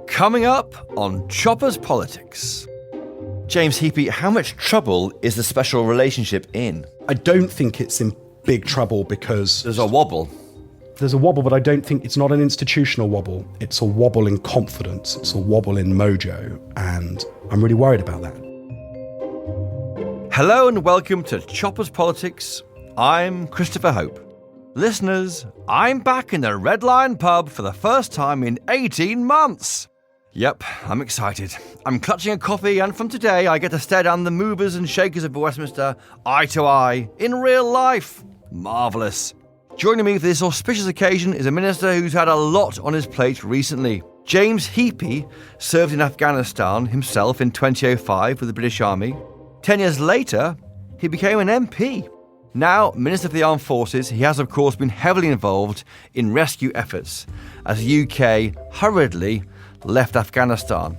Coming up on Chopper's Politics. James Heappey, how much trouble is the special relationship in? I don't think it's in big trouble because... There's a wobble. There's a wobble, but I don't think it's not an institutional wobble. It's a wobble in confidence. It's a wobble in mojo. And I'm really worried about that. Hello and welcome to Chopper's Politics. I'm Christopher Hope. Listeners, I'm back in the Red Lion pub for the first time in 18 months. Yep, I'm excited. I'm clutching a coffee, and from today I get to stare down the movers and shakers of Westminster eye to eye in real life. Marvellous. Joining me for this auspicious occasion is a minister who's had a lot on his plate recently. James Heappey served in Afghanistan himself in 2005 with the British Army. 10 years later, he became an MP. Now, Minister for the Armed Forces, he has of course been heavily involved in rescue efforts as the UK hurriedly left Afghanistan.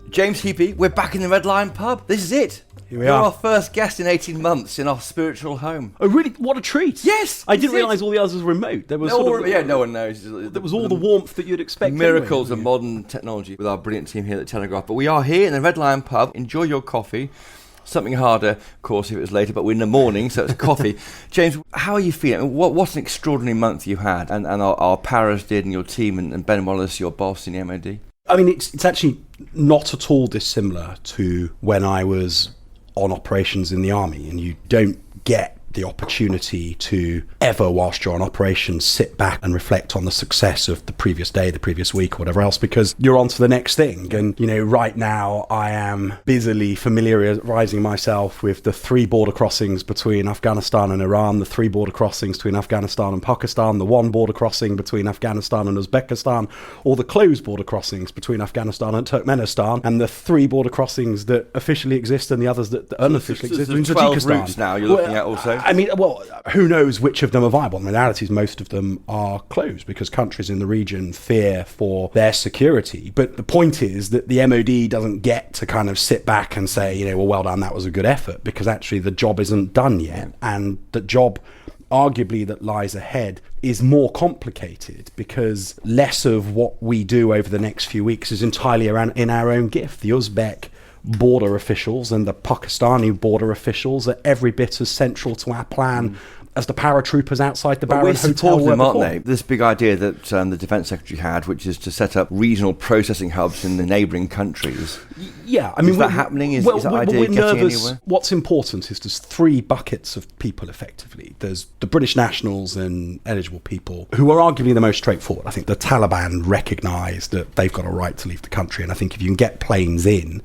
James Heappey, we're back in the Red Lion pub. This is it. Here we You're are. our first guest in 18 months in our spiritual home. Oh, really? What a treat. Yes! I didn't realise all the others were remote. There was no one knows. There was all the warmth that you'd expect. Miracles anyway. of modern technology with our brilliant team here at the Telegraph. But we are here in the Red Lion pub. Enjoy your coffee. Something harder, of course, if it was later, but we're in the morning, so it's coffee. James, how are you feeling? What an extraordinary month you had, and our Paras did, and your team, and Ben Wallace, your boss in the MOD. I mean, it's actually not at all dissimilar to when I was on operations in the army, and you don't get the opportunity to ever, whilst you're on operations, sit back and reflect on the success of the previous day, the previous week, or whatever else, because you're on to the next thing. And, you know, right now I am busily familiarising myself with the 3 border crossings between Afghanistan and Iran, the 3 border crossings between Afghanistan and Pakistan, the 1 border crossing between Afghanistan and Uzbekistan, or the closed border crossings between Afghanistan and Turkmenistan, and the 3 border crossings that officially exist and the others that unofficially exist in There's 12 Tajikistan. routes now you're looking at also. I mean, well, who knows which of them are viable? In reality, most of them are closed because countries in the region fear for their security. But the point is that the MOD doesn't get to kind of sit back and say, you know, well done, that was a good effort, because actually the job isn't done yet. And the job arguably that lies ahead is more complicated because less of what we do over the next few weeks is entirely around in our own gift. The Uzbek border officials and the Pakistani border officials are every bit as central to our plan as the paratroopers outside the Barron Hotel were them, aren't before. they? This big idea that the Defence Secretary had, which is to set up regional processing hubs in the neighbouring countries. Yeah, I mean, is that happening? Is that idea we're getting nervous. anywhere? What's important is there's 3 buckets of people, effectively. There's the British nationals and eligible people who are arguably the most straightforward. I think the Taliban recognise that they've got a right to leave the country, and I think if you can get planes in,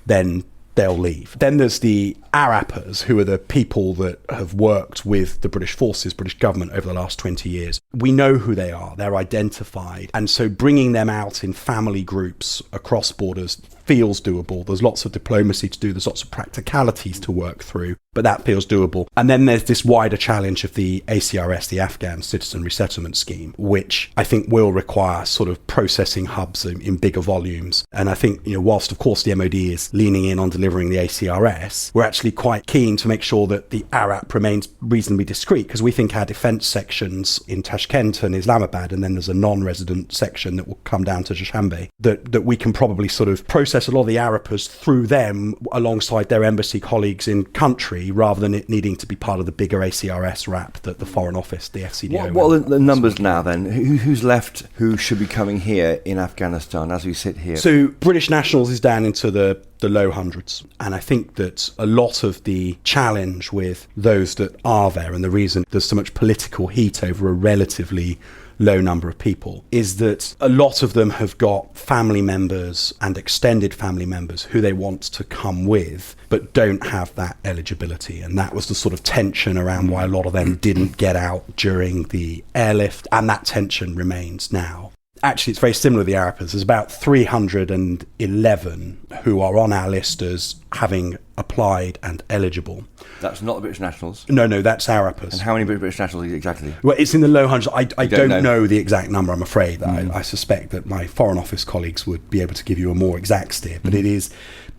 then they'll leave. Then there's the Arappers, who are the people that have worked with the British forces, British government over the last 20 years. We know who they are, they're identified. And so bringing them out in family groups across borders feels doable. There's lots of diplomacy to do, there's lots of practicalities to work through, but that feels doable. And then there's this wider challenge of the ACRS, the Afghan Citizen Resettlement Scheme, which I think will require sort of processing hubs in bigger volumes. And I think, you know, whilst of course the MOD is leaning in on delivering the ACRS, we're actually quite keen to make sure that the ARAP remains reasonably discreet, because we think our defence sections in Tashkent and Islamabad, and then there's a non-resident section that will come down to Dushanbe, that we can probably sort of process a lot of the Arappers through them alongside their embassy colleagues in country, rather than it needing to be part of the bigger ACRS RAP that the Foreign Office, the FCDO... What are the numbers now then? Who's left who should be coming here in Afghanistan as we sit here? So British nationals is down into the low hundreds. And I think that a lot of the challenge with those that are there, and the reason there's so much political heat over a relatively low number of people, is that a lot of them have got family members and extended family members who they want to come with, but don't have that eligibility. And that was the sort of tension around why a lot of them didn't get out during the airlift, and that tension remains now. Actually, it's very similar to the Arappers. There's about 311 who are on our list as having applied and eligible. That's not the British nationals? No, that's Arappers. And how many British nationals exactly? Well, it's in the low hundreds. I don't know know the exact number, I'm afraid. I suspect that my Foreign Office colleagues would be able to give you a more exact steer, but it is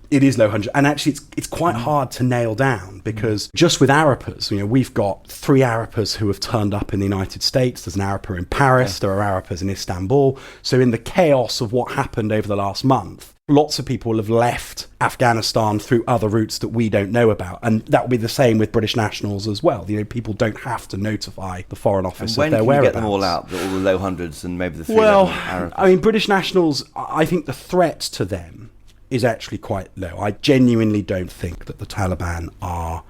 It is low hundred, and actually it's quite hard to nail down, because just with Arapers, we've got 3 Arapers who have turned up in the United States. There's an Araper in Paris, there are Arapers in Istanbul. So in the chaos of what happened over the last month, lots of people have left Afghanistan through other routes that we don't know about. And that will be the same with British nationals as well. People don't have to notify the Foreign Office of their whereabouts. When can you get them all out, all the low hundreds and maybe the 3 Arabs? I mean, British nationals, I think the threat to them is actually quite low. I genuinely don't think that the Taliban are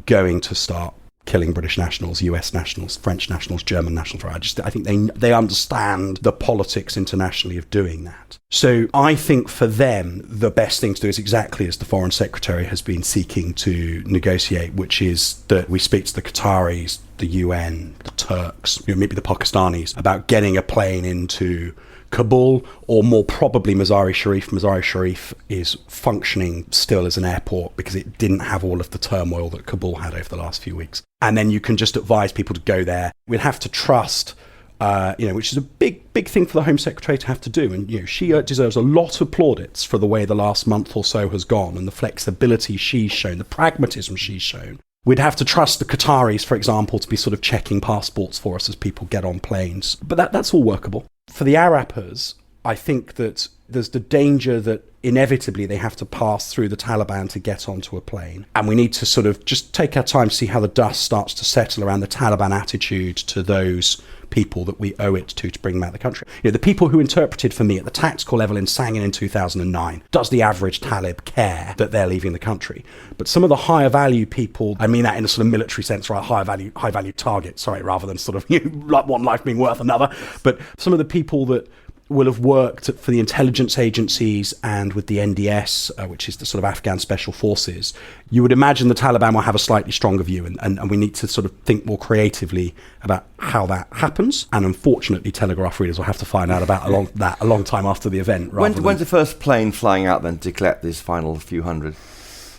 going to start killing British nationals, US nationals, French nationals, German nationals. I think they understand the politics internationally of doing that. So I think for them, the best thing to do is exactly as the Foreign Secretary has been seeking to negotiate, which is that we speak to the Qataris, the UN, the Turks, maybe the Pakistanis, about getting a plane into Kabul, or more probably Mazar-e Sharif. Mazar-e Sharif is functioning still as an airport because it didn't have all of the turmoil that Kabul had over the last few weeks. And then you can just advise people to go there. We'd have to trust, which is a big thing for the Home Secretary to have to do. And she deserves a lot of plaudits for the way the last month or so has gone, and the flexibility she's shown, the pragmatism she's shown. We'd have to trust the Qataris, for example, to be sort of checking passports for us as people get on planes. But that's all workable. For the Arapers, I think that there's the danger that inevitably they have to pass through the Taliban to get onto a plane. And we need to sort of just take our time to see how the dust starts to settle around the Taliban attitude to those people that we owe it to bring them out of the country. The people who interpreted for me at the tactical level in Sangin in 2009, does the average Talib care that they're leaving the country? But some of the higher value people, I mean that in a sort of military sense, right? High value target, rather than sort of like one life being worth another. But some of the people that will have worked for the intelligence agencies and with the NDS, which is the sort of Afghan special forces, you would imagine the Taliban will have a slightly stronger view, and we need to sort of think more creatively about how that happens. And unfortunately, Telegraph readers will have to find out about a long time after the event. When's the first plane flying out then to collect these final few hundred?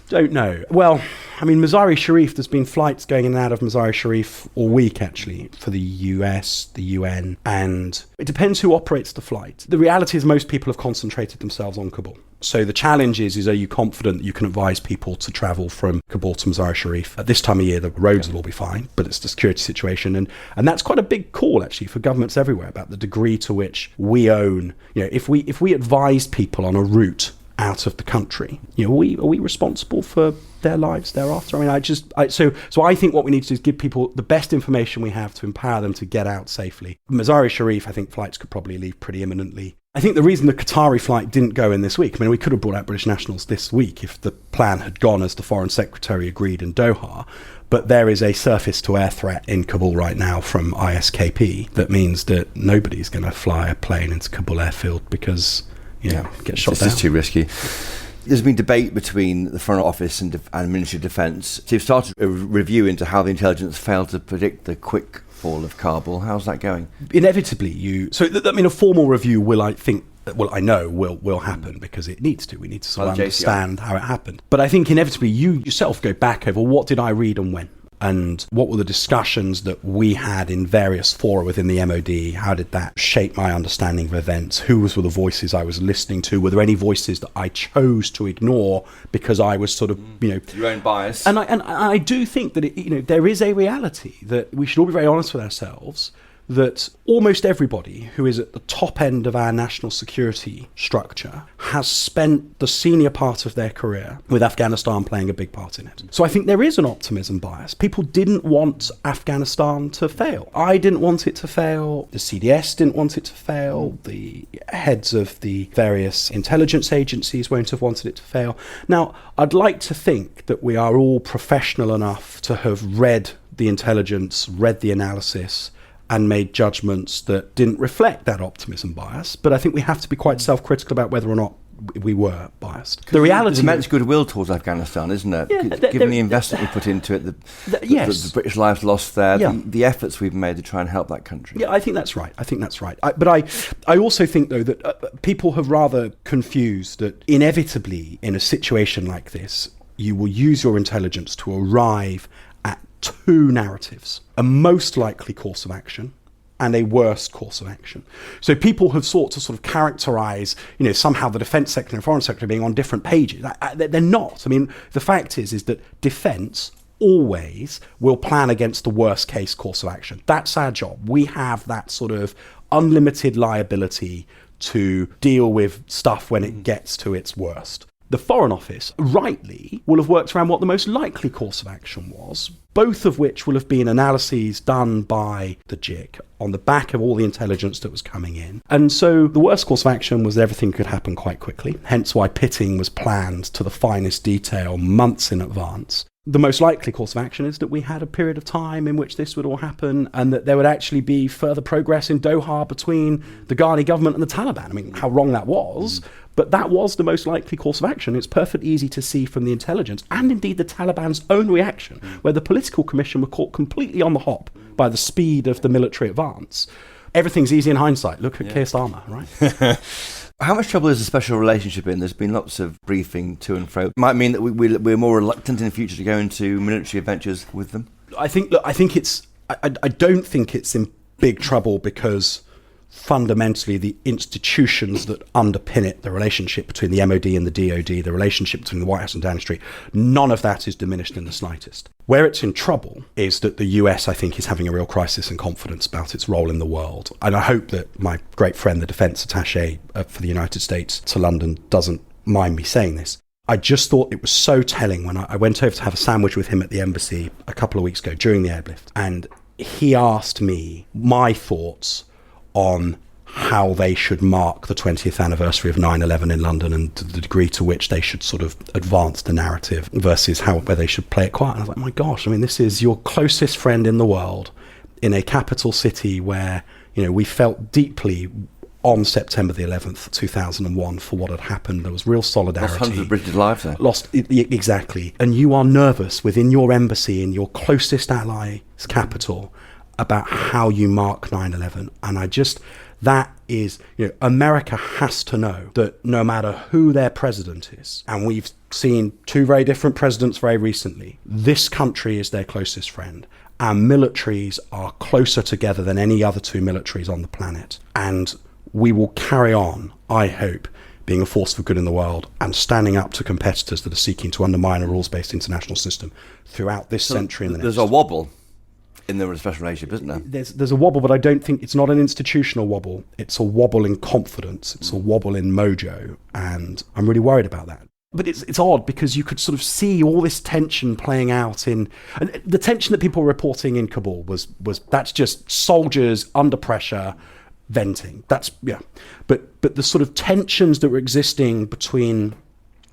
Don't know. Well, I mean, Mazar-e Sharif, there's been flights going in and out of Mazar-e Sharif all week, actually, for the US, the UN, and it depends who operates the flight. The reality is most people have concentrated themselves on Kabul. So the challenge is are you confident that you can advise people to travel from Kabul to Mazar-e Sharif? At this time of year, the roads will all be fine, but it's the security situation. And that's quite a big call, actually, for governments everywhere about the degree to which we own, if we advise people on a route out of the country, are we responsible for their lives thereafter? I mean, so I think what we need to do is give people the best information we have to empower them to get out safely. Mazar-e Sharif, I think flights could probably leave pretty imminently. I think the reason the Qatari flight didn't go in this week, I mean, we could have brought out British nationals this week if the plan had gone as the Foreign Secretary agreed in Doha. But there is a surface-to-air threat in Kabul right now from ISKP that means that nobody's going to fly a plane into Kabul airfield because get shot down. This is too risky. There's been debate between the Foreign Office and Ministry of Defence. So you've started a review into how the intelligence failed to predict the quick fall of Kabul. How's that going? Inevitably, a formal review I know will happen because it needs to. We need to sort of understand how it happened. But I think inevitably you yourself go back over what did I read and when? And what were the discussions that we had in various fora within the MOD? How did that shape my understanding of events? Who were the voices I was listening to? Were there any voices that I chose to ignore because I was sort of, your own bias? And I do think that there is a reality that we should all be very honest with ourselves, that almost everybody who is at the top end of our national security structure has spent the senior part of their career with Afghanistan playing a big part in it. So I think there is an optimism bias. People didn't want Afghanistan to fail. I didn't want it to fail. The CDS didn't want it to fail. The heads of the various intelligence agencies won't have wanted it to fail. Now, I'd like to think that we are all professional enough to have read the intelligence, read the analysis, and made judgments that didn't reflect that optimism bias. But I think we have to be quite self-critical about whether or not we were biased. The reality, there's immense goodwill towards Afghanistan, isn't there? Given the investment we put into it, the British lives lost there, the efforts we've made to try and help that country. Yeah, I think that's right. But I also think, though, that people have rather confused that inevitably in a situation like this, you will use your intelligence to arrive at two narratives: a most likely course of action and a worst course of action. So people have sought to sort of characterize, somehow the defense secretary and foreign secretary being on different pages. They're not. I mean, the fact is that defense always will plan against the worst case course of action. That's our job. We have that sort of unlimited liability to deal with stuff when it gets to its worst. The Foreign Office, rightly, will have worked around what the most likely course of action was, both of which will have been analyses done by the JIC on the back of all the intelligence that was coming in. And so the worst course of action was that everything could happen quite quickly, hence why pitting was planned to the finest detail months in advance. The most likely course of action is that we had a period of time in which this would all happen and that there would actually be further progress in Doha between the Ghani government and the Taliban. I mean, how wrong that was, but that was the most likely course of action. It's perfectly easy to see from the intelligence and indeed the Taliban's own reaction, where the political commission were caught completely on the hop by the speed of the military advance. Everything's easy in hindsight. Look at Keir Starmer, right? How much trouble is a special relationship in? There's been lots of briefing to and fro. It might mean that we're more reluctant in the future to go into military adventures with them. I don't think it's in big trouble because fundamentally the institutions that underpin it, the relationship between the MOD and the DOD, the relationship between the White House and Downing Street, none of that is diminished in the slightest. Where it's in trouble is that the US, I think, is having a real crisis in confidence about its role in the world. And I hope that my great friend, the defence attaché for the United States to London, doesn't mind me saying this. I just thought it was so telling when I went over to have a sandwich with him at the embassy a couple of weeks ago during the airlift, and he asked me my thoughts on how they should mark the 20th anniversary of 9/11 in London and the degree to which they should sort of advance the narrative versus where they should play it quiet. And I was like, my gosh, I mean, this is your closest friend in the world in a capital city where, we felt deeply on September the 11th, 2001 for what had happened. There was real solidarity. Lost hundreds of British lives there. Exactly. And you are nervous within your embassy in your closest ally's capital about how you mark 9/11. And that is, America has to know that no matter who their president is, and we've seen two very different presidents very recently, this country is their closest friend. Our militaries are closer together than any other two militaries on the planet. And we will carry on, I hope, being a force for good in the world and standing up to competitors that are seeking to undermine a rules-based international system throughout this century and the next. There's a wobble in the special relationship, isn't there? There's a wobble, but I don't think it's not an institutional wobble. It's a wobble in confidence. It's a wobble in mojo, and I'm really worried about that. But it's odd because you could sort of see all this tension playing out and the tension that people were reporting in Kabul was that's just soldiers under pressure venting. But the sort of tensions that were existing between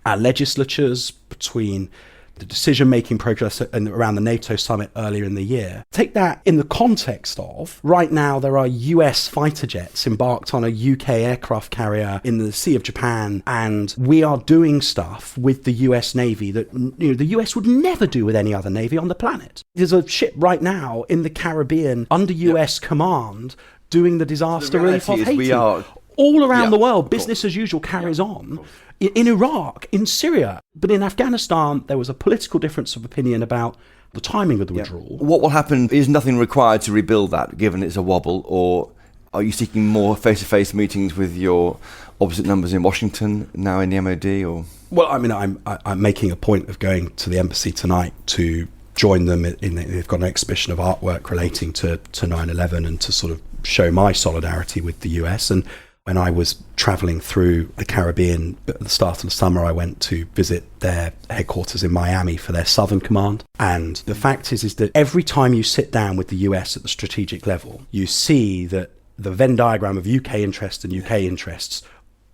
our legislatures, between the decision-making process around the NATO summit earlier in the year. Take that in the context of, right now there are US fighter jets embarked on a UK aircraft carrier in the Sea of Japan, and we are doing stuff with the US Navy that the US would never do with any other Navy on the planet. There's a ship right now in the Caribbean under US command doing the disaster relief of Haiti. All around the world, business as usual carries on. In Iraq, in Syria, but in Afghanistan, there was a political difference of opinion about the timing of the withdrawal. What will happen? Is nothing required to rebuild that, given it's a wobble, or are you seeking more face-to-face meetings with your opposite numbers in Washington, now in the MOD? Or well, I mean, I'm making a point of going to the embassy tonight to join them. They've got an exhibition of artwork relating to 9/11 and to sort of show my solidarity with the US. And when I was travelling through the Caribbean at the start of the summer, I went to visit their headquarters in Miami for their Southern Command. And the fact is that every time you sit down with the US at the strategic level, you see that the Venn diagram of UK interests and UK interests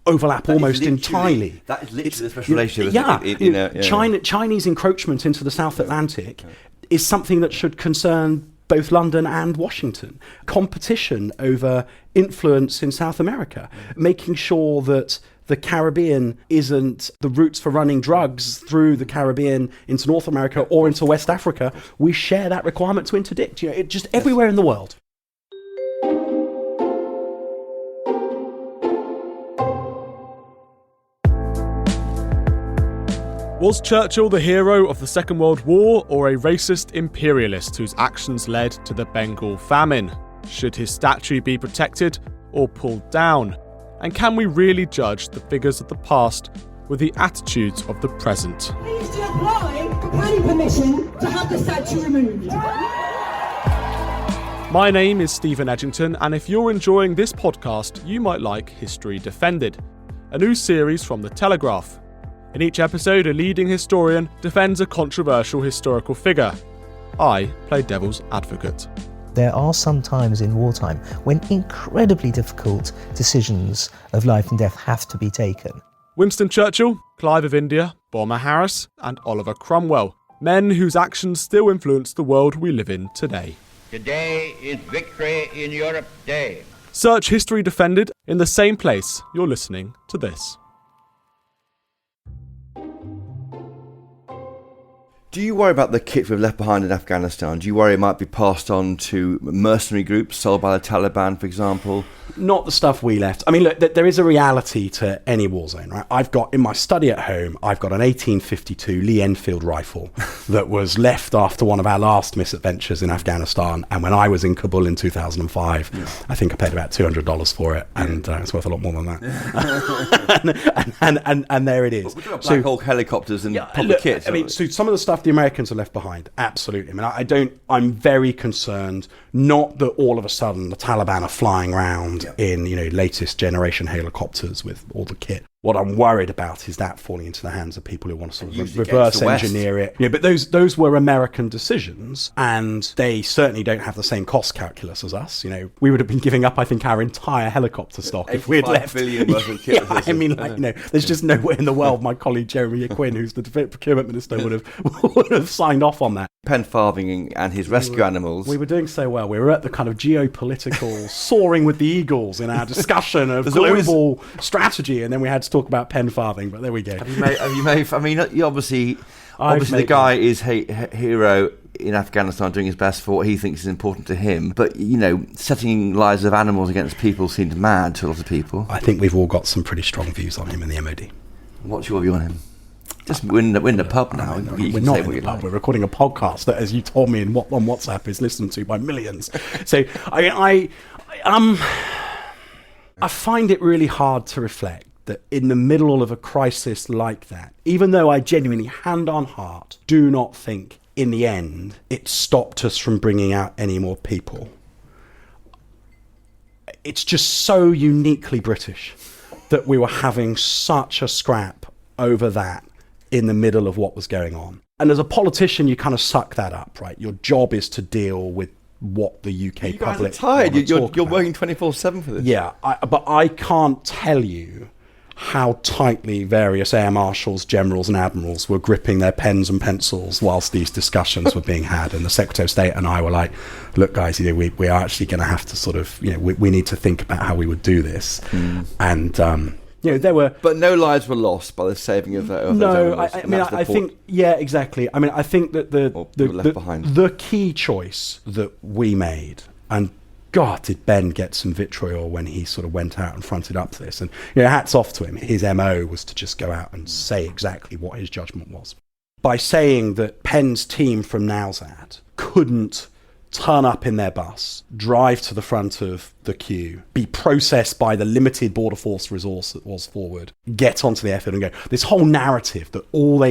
overlap almost entirely. That is literally the special relationship. Chinese encroachment into the South Atlantic is something that should concern both London and Washington. Competition over influence in South America, making sure that the Caribbean isn't the routes for running drugs through the Caribbean into North America or into West Africa. We share that requirement to interdict, just everywhere in the world. Was Churchill the hero of the Second World War or a racist imperialist whose actions led to the Bengal famine? Should his statue be protected or pulled down? And can we really judge the figures of the past with the attitudes of the present? Please to apply for planning permission to have the statue removed. My name is Stephen Edgington, and if you're enjoying this podcast, you might like History Defended, a new series from the Telegraph. In each episode, a leading historian defends a controversial historical figure. I play devil's advocate. There are some times in wartime when incredibly difficult decisions of life and death have to be taken. Winston Churchill, Clive of India, Bomber Harris, and Oliver Cromwell, men whose actions still influence the world we live in today. Today is Victory in Europe Day. Search History Defended in the same place you're listening to this. Do you worry about the kit we've left behind in Afghanistan? Do you worry it might be passed on to mercenary groups sold by the Taliban, for example? Not the stuff we left. I mean, look, there is a reality to any war zone, right? I've got, in my study at home, I've got an 1852 Lee Enfield rifle that was left after one of our last misadventures in Afghanistan. And when I was in Kabul in 2005, I think I paid about $200 for it, and it's worth a lot more than that. and there it is. We're talking about Black Hawk helicopters and proper look, kit. I mean, so some of the stuff the Americans have left behind, absolutely. I mean, I'm very concerned, not that all of a sudden the Taliban are flying around in, latest generation helicopters with all the kit. What I'm worried about is that falling into the hands of people who want to sort of reverse engineer it. Yeah, but those were American decisions, and they certainly don't have the same cost calculus as us. We would have been giving up, I think, our entire helicopter stock if we'd left. $85 billion worth of kit. I mean, there's just nowhere in the world my colleague Jeremy Quinn, who's the procurement minister, would have signed off on that. Pen Farthing and his rescue animals. We were doing so well. We were at the kind of geopolitical soaring with the eagles in our discussion of global strategy, and then we had to talk about Pen Farthing, but there we go. Have you made I mean, obviously the guy is hero in Afghanistan doing his best for what he thinks is important to him, but setting lives of animals against people seemed mad to a lot of people. I think we've all got some pretty strong views on him in the MOD. What's your view on him? Just we're in the pub now. We're not in the pub. We're recording a podcast that, as you told me on WhatsApp, is listened to by millions. So I find it really hard to reflect that in the middle of a crisis like that, even though I genuinely, hand on heart, do not think in the end it stopped us from bringing out any more people. It's just so uniquely British that we were having such a scrap over that in the middle of what was going on. And as a politician, you kind of suck that up, right? Your job is to deal with what the UK public... tired. You're working 24/7 for this. Yeah, but I can't tell you how tightly various air marshals, generals and admirals were gripping their pens and pencils whilst these discussions were being had. And the Secretary of State and I were like, look, guys, we are actually going to have to sort of, we need to think about how we would do this. And... there were... But no lives were lost by the saving of those animals. I think... Yeah, exactly. I mean, I think that the key choice that we made, and God, did Ben get some vitriol when he sort of went out and fronted up to this. And, hats off to him. His MO was to just go out and say exactly what his judgment was. By saying that Penn's team from Nowzad couldn't turn up in their bus, drive to the front of the queue, be processed by the limited border force resource that was forward, get onto the airfield and go. This whole narrative that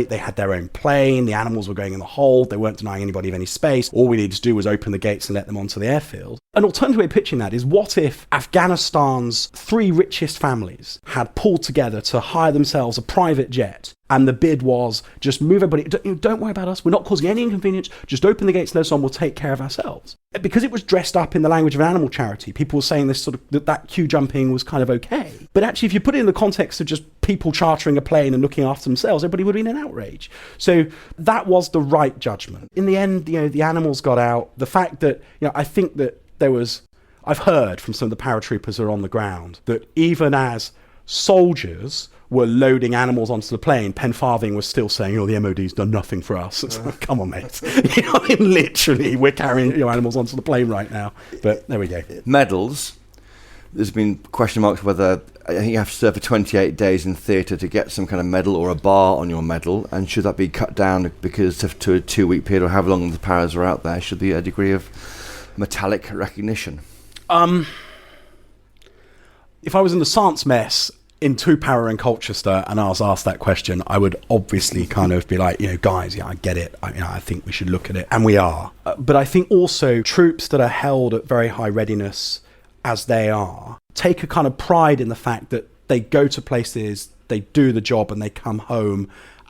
they had their own plane, the animals were going in the hold, they weren't denying anybody of any space, all we needed to do was open the gates and let them onto the airfield. An alternative way of pitching that is, what if Afghanistan's 3 richest families had pulled together to hire themselves a private jet, and the bid was, just move everybody, don't worry about us, we're not causing any inconvenience, just open the gates, let us on, we'll take care of ourselves. Because it was dressed up in the language of an animal charity, people were saying this sort of that queue jumping was kind of okay. But actually, if you put it in the context of just people chartering a plane and looking after themselves, everybody would have been in outrage. So that was the right judgment. In the end, the animals got out. The fact that, I think that I've heard from some of the paratroopers who are on the ground that even as soldiers were loading animals onto the plane, Pen Farthing was still saying, the MOD's done nothing for us. It's like, come on, mate. Literally, we're carrying animals onto the plane right now. But there we go. Medals. There's been question marks whether, I think you have to serve for 28 days in theatre to get some kind of medal or a bar on your medal, and should that be cut down because to a 2-week period or however long the paras are out there, should be a degree of metallic recognition? If I was in the Science Mess in Two-Power in Colchester and I was asked that question, I would obviously kind of be like, guys, I get it. I think we should look at it. And we are. But I think also troops that are held at very high readiness as they are take a kind of pride in the fact that they go to places, they do the job and they come home,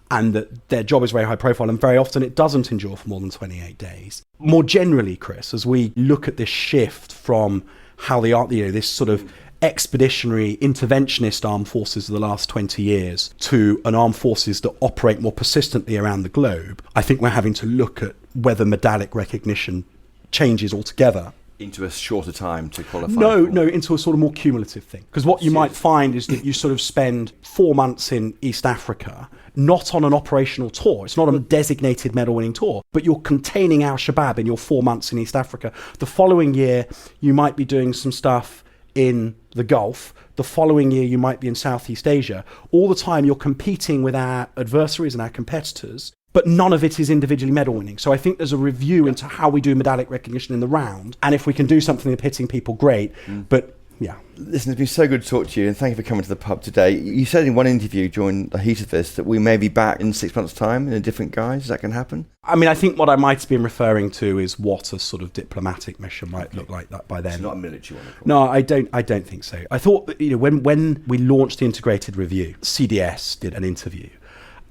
and that their job is very high profile, and very often it doesn't endure for more than 28 days. More generally, Chris, as we look at this shift from how they are, this sort of expeditionary interventionist armed forces of the last 20 years to an armed forces that operate more persistently around the globe, I think we're having to look at whether medallic recognition changes altogether. Into a shorter time to qualify? No, into a sort of more cumulative thing. Because what you might find is that you sort of spend 4 months in East Africa, not on an operational tour. It's not a designated medal-winning tour, but you're containing al-Shabaab in your 4 months in East Africa. The following year, you might be doing some stuff in the Gulf. The following year, you might be in Southeast Asia. All the time, you're competing with our adversaries and our competitors, but none of it is individually medal winning. So I think there's a review into how we do medallic recognition in the round. And if we can do something in pitting people, great. But yeah. Listen, it's been so good to talk to you, and thank you for coming to the pub today. You said in one interview during the heat of this that we may be back in 6 months' time in a different guise. Is that going to happen? I mean, I think what I might have been referring to is what a sort of diplomatic mission might look like that by then. It's not a military one. No, I don't think so. I thought that, when we launched the integrated review, CDS did an interview,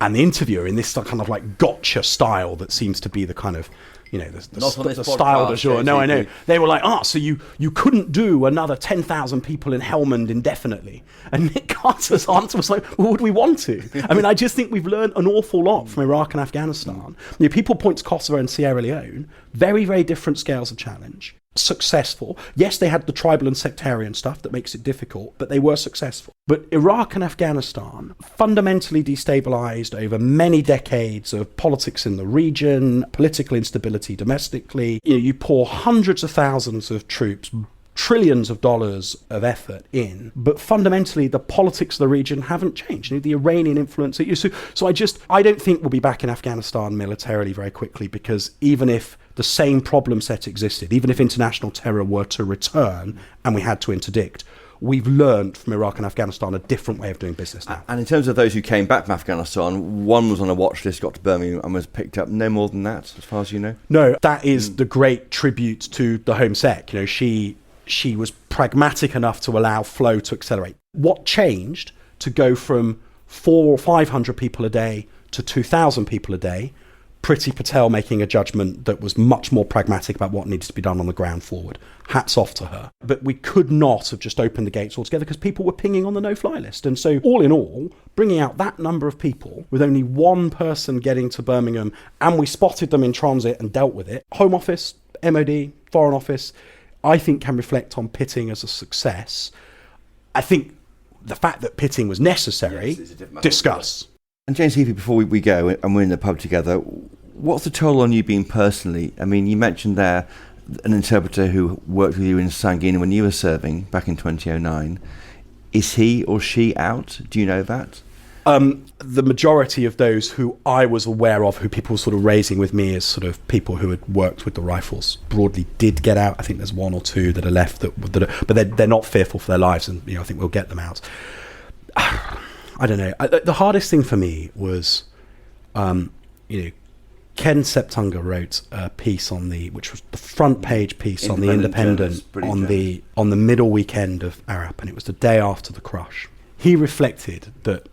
and the interviewer, in this kind of like gotcha style that seems to be the kind of, the style de jour. No, I know. They were like, so you couldn't do another 10,000 people in Helmand indefinitely. And Nick Carter's answer was like, well, would we want to? I mean, I just think we've learned an awful lot from Iraq and Afghanistan. People point to Kosovo and Sierra Leone, very, very different scales of challenge. Successful. Yes, they had the tribal and sectarian stuff that makes it difficult, but they were successful. But Iraq and Afghanistan fundamentally destabilized over many decades of politics in the region, political instability domestically. You pour hundreds of thousands of troops, trillions of dollars of effort in, but fundamentally the politics of the region haven't changed. The Iranian influence. So I don't think we'll be back in Afghanistan militarily very quickly, because even if the same problem set existed, even if international terror were to return and we had to interdict, we've learned from Iraq and Afghanistan a different way of doing business now. And in terms of those who came back from Afghanistan, one was on a watch list, got to Birmingham and was picked up. No more than that, as far as you know? No, that is the great tribute to the Home Sec. She was pragmatic enough to allow flow to accelerate. What changed to go from 400 or 500 people a day to 2,000 people a day? Priti Patel making a judgment that was much more pragmatic about what needs to be done on the ground forward. Hats off to her. But we could not have just opened the gates altogether, because people were pinging on the no-fly list. And so all in all, bringing out that number of people with only one person getting to Birmingham, and we spotted them in transit and dealt with it. Home Office, MOD, Foreign Office, I think can reflect on pitting as a success. I think the fact that pitting was necessary, discuss. And James Heappey, before we go and we're in the pub together, what's the toll on you being personally? I mean, you mentioned there an interpreter who worked with you in Sangin when you were serving back in 2009. Is he or she out? Do you know that? The majority of those who I was aware of, who people were sort of raising with me as sort of people who had worked with the rifles, broadly did get out. I think there's one or two that are left, but they're not fearful for their lives, and I think we'll get them out. I don't know. The hardest thing for me was, Ken Septunger wrote a piece which was the front page piece on the Independent on the middle weekend of Arap, and it was the day after the crush. He reflected that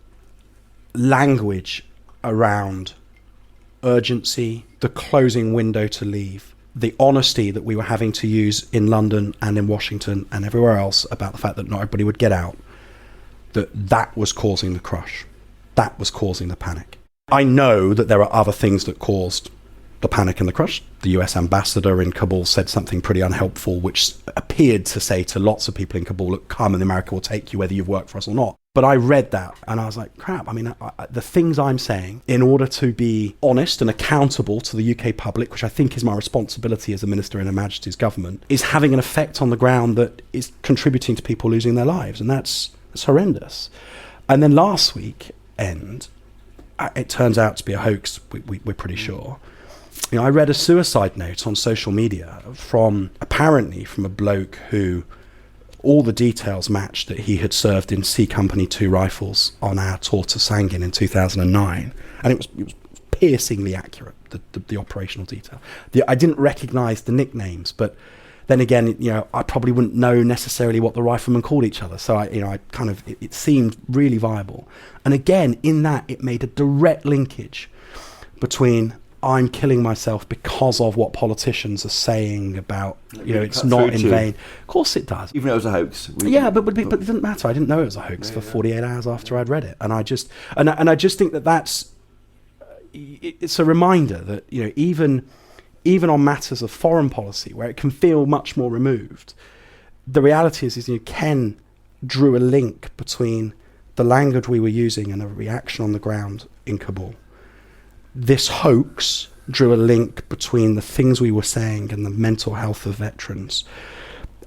language around urgency, the closing window to leave, the honesty that we were having to use in London and in Washington and everywhere else about the fact that not everybody would get out, that was causing the crush. That was causing the panic. I know that there are other things that caused the panic and the crush. The US ambassador in Kabul said something pretty unhelpful, which appeared to say to lots of people in Kabul, look, come and America will take you whether you've worked for us or not. But I read that and I was like, crap, I mean, the things I'm saying, in order to be honest and accountable to the UK public, which I think is my responsibility as a minister in Her Majesty's government, is having an effect on the ground that is contributing to people losing their lives. And that's horrendous. And then last weekend, it turns out to be a hoax, we're pretty sure. I read a suicide note on social media apparently from a bloke who all the details matched that he had served in C Company 2 Rifles on our tour to Sangin in 2009, and it was piercingly accurate, the operational detail. I didn't recognise the nicknames, but then again, I probably wouldn't know necessarily what the riflemen called each other, so it seemed really viable. And again, in that, it made a direct linkage between I'm killing myself because of what politicians are saying about, it's not in vain. Of course it does. Even though it was a hoax. But it didn't matter. I didn't know it was a hoax for 48 hours after I'd read it. And I just think it's a reminder that, even on matters of foreign policy, where it can feel much more removed, the reality is Ken drew a link between the language we were using and a reaction on the ground in Kabul. This hoax drew a link between the things we were saying and the mental health of veterans.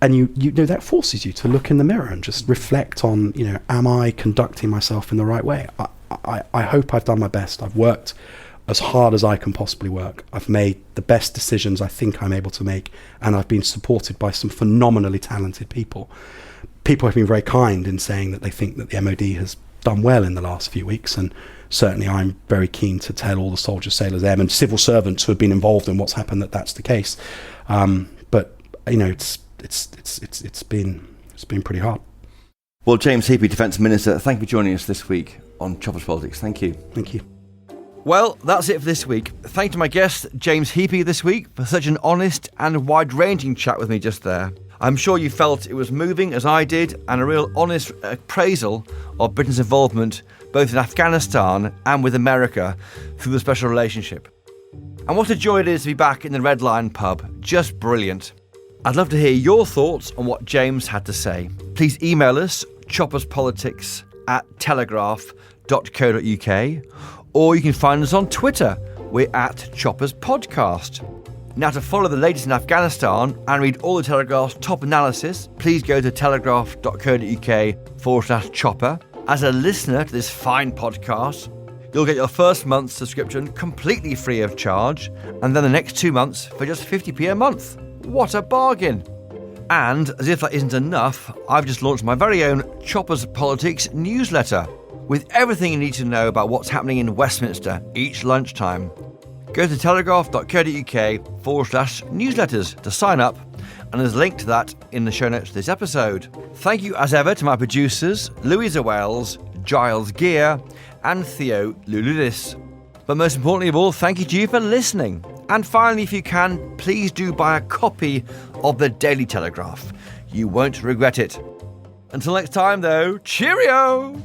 And that forces you to look in the mirror and just reflect on, am I conducting myself in the right way? I hope I've done my best. I've worked as hard as I can possibly work. I've made the best decisions I think I'm able to make, and I've been supported by some phenomenally talented people. People have been very kind in saying that they think that the MOD has done well in the last few weeks, and certainly I'm very keen to tell all the soldiers, sailors, airmen, civil servants who have been involved in what's happened that that's the case. But it's been pretty hard. Well, James Heappey, Defence Minister, thank you for joining us this week on Choppers Politics. Thank you. Thank you. Well, that's it for this week. Thank you to my guest, James Heappey, this week for such an honest and wide-ranging chat with me just there. I'm sure you felt it was moving, as I did, and a real honest appraisal of Britain's involvement both in Afghanistan and with America through the special relationship. And what a joy it is to be back in the Red Lion pub. Just brilliant. I'd love to hear your thoughts on what James had to say. Please email us, chopperspolitics@telegraph.co.uk, or you can find us on Twitter. We're at Choppers Podcast. Now, to follow the latest in Afghanistan and read all the Telegraph's top analysis, please go to telegraph.co.uk/chopper. As a listener to this fine podcast, you'll get your first month's subscription completely free of charge, and then the next 2 months for just 50p a month. What a bargain! And as if that isn't enough, I've just launched my very own Choppers Politics newsletter with everything you need to know about what's happening in Westminster each lunchtime. Go to telegraph.co.uk/newsletters to sign up, and there's a link to that in the show notes for this episode. Thank you as ever to my producers, Louisa Wells, Giles Gear, and Theo Luludis. But most importantly of all, thank you to you for listening. And finally, if you can, please do buy a copy of the Daily Telegraph. You won't regret it. Until next time though, cheerio!